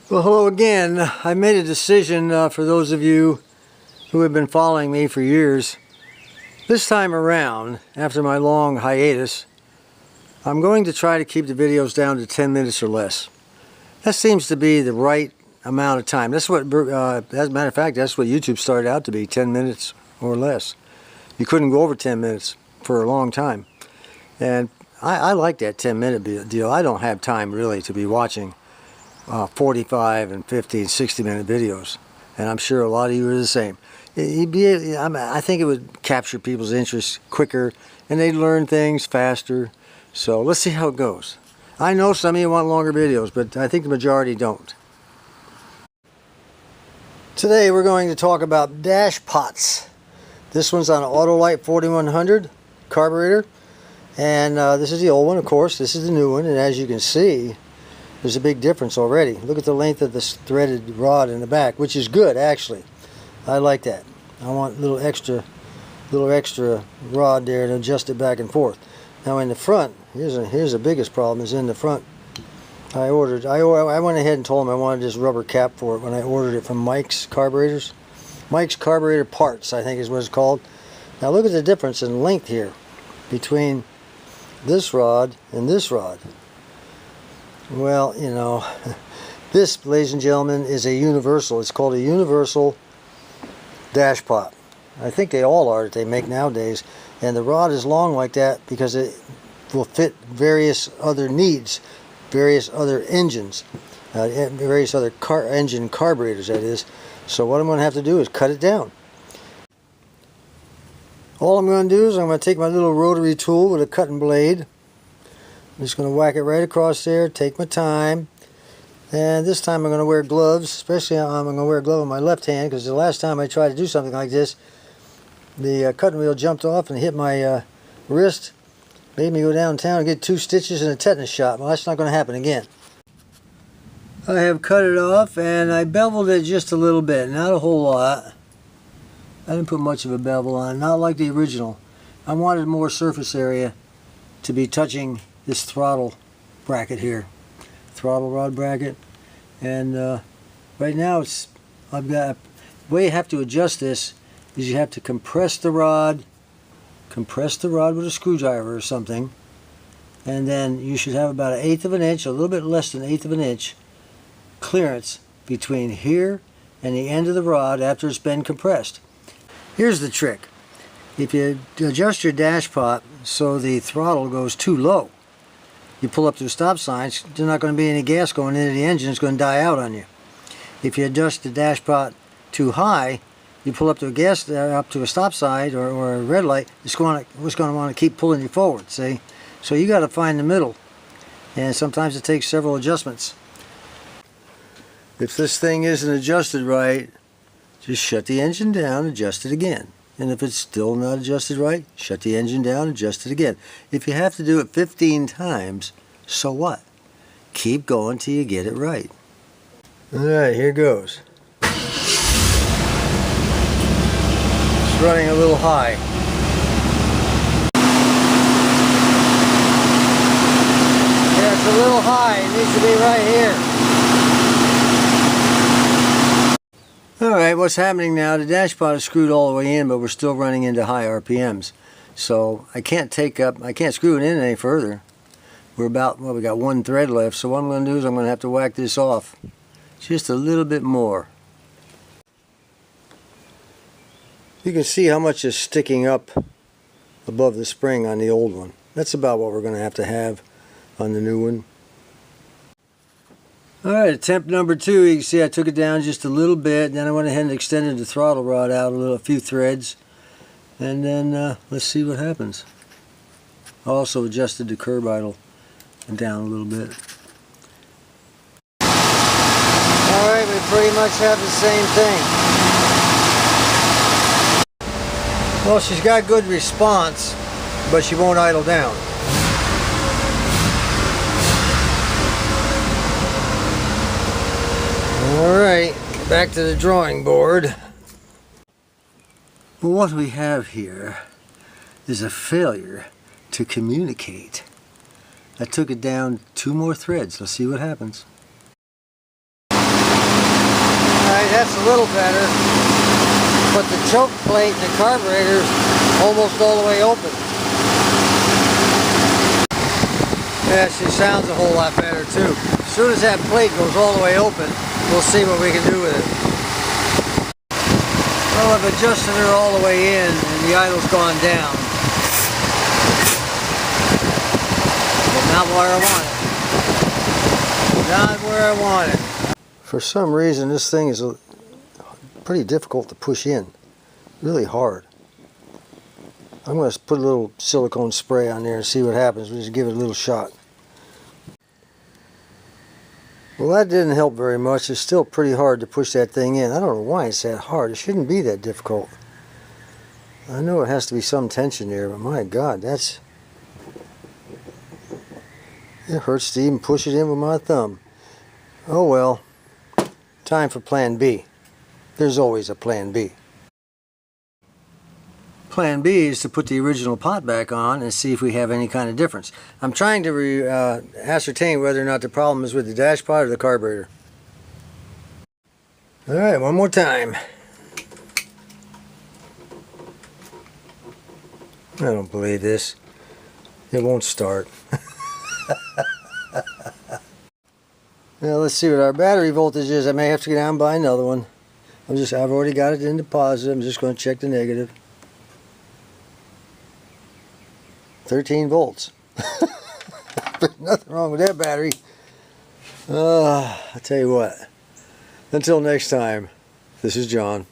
Well, hello again. I made a decision for those of you who have been following me for years. This time around, after my long hiatus, I'm going to try to keep the videos down to 10 minutes or less. That seems to be the right amount of time. That's what, as a matter of fact, that's what YouTube started out to be, 10 minutes or less. You couldn't go over 10 minutes for a long time. And I like that 10-minute deal. I don't have time really to be watching 45 and 50 and 60-minute videos, and I'm sure a lot of you are the same. I think it would capture people's interest quicker, and they'd learn things faster. So let's see how it goes. I know some of you want longer videos, but I think the majority don't. Today we're going to talk about dashpots. This one's on an Autolite 4100 carburetor, and this is the old one, of course. This is the new one, and as you can see, there's a big difference already. Look at the length of this threaded rod in the back, which is good actually. I like that. I want a little extra rod there to adjust it back and forth. Now in the front, here's the biggest problem is in the front. I went ahead and told them I wanted this rubber cap for it when I ordered it from Mike's Carburetors. Mike's Carburetor Parts, I think is what it's called. Now look at the difference in length here between this rod and this rod. Well, you know, this, ladies and gentlemen, is a universal. It's called a universal dashpot. I think they all are that they make nowadays. And the rod is long like that because it will fit various other needs, various other engines, various other engine carburetors, that is. So what I'm going to have to do is cut it down. All I'm going to do is I'm going to take my little rotary tool with a cutting blade. I'm just going to whack it right across there, take my time, and this time I'm going to wear gloves, especially I'm going to wear a glove on my left hand because the last time I tried to do something like this, the cutting wheel jumped off and hit my wrist, made me go downtown and get 2 stitches and a tetanus shot. Well, that's not going to happen again. I have cut it off and I beveled it just a little bit, not a whole lot. I didn't put much of a bevel on, not like the original. I wanted more surface area to be touching this throttle bracket here, throttle rod bracket, and right now I've got, the way you have to adjust this is you have to compress the rod with a screwdriver or something, and then you should have about 1/8 of an inch, a little bit less than 1/8 of an inch clearance between here and the end of the rod after it's been compressed. Here's the trick. If you adjust your dashpot so the throttle goes too low, you pull up to a stop sign, there's not going to be any gas going into the engine, it's going to die out on you. If you adjust the dashpot too high, you pull up to a stop sign or a red light, it's going to want to keep pulling you forward, see? So you got to find the middle, and sometimes it takes several adjustments. If this thing isn't adjusted right, just shut the engine down, adjust it again. And if it's still not adjusted right, shut the engine down, adjust it again. If you have to do it 15 times, so what? Keep going till you get it right. Alright, here goes. It's running a little high. Yeah, it's a little high. It needs to be right here. Alright, what's happening now, the dashpot is screwed all the way in, but we're still running into high RPMs. So I can't screw it in any further. We got 1 thread left, so what I'm going to do is I'm going to have to whack this off just a little bit more. You can see how much is sticking up above the spring on the old one. That's about what we're going to have on the new one. Alright, attempt number 2, you can see I took it down just a little bit, then I went ahead and extended the throttle rod out a few threads, and then let's see what happens. I also adjusted the curb idle down a little bit. Alright, we pretty much have the same thing. Well, she's got good response, but she won't idle down. Alright, back to the drawing board. Well, what we have here is a failure to communicate. I took it down 2 more threads. Let's see what happens. Alright, that's a little better. But the choke plate and the carburetor is almost all the way open. Yeah, she sounds a whole lot better too. As soon as that plate goes all the way open, we'll see what we can do with it. Well, I've adjusted her all the way in and the idle's gone down. But not where I want it. Not where I want it. For some reason, this thing is pretty difficult to push in. Really hard. I'm going to put a little silicone spray on there and see what happens. We'll just give it a little shot. Well, that didn't help very much. It's still pretty hard to push that thing in. I don't know why it's that hard. It shouldn't be that difficult. I know it has to be some tension there, but my God, it hurts to even push it in with my thumb. Oh well. Time for plan B. There's always a plan B. Plan B is to put the original pot back on and see if we have any kind of difference. I'm trying to ascertain whether or not the problem is with the dashpot or the carburetor. Alright, one more time. I don't believe this. It won't start. Now let's see what our battery voltage is. I may have to go down and buy another one. I've already got it into positive. I'm just going to check the negative. 13 volts. Nothing wrong with that battery. I tell you what. Until next time, this is John.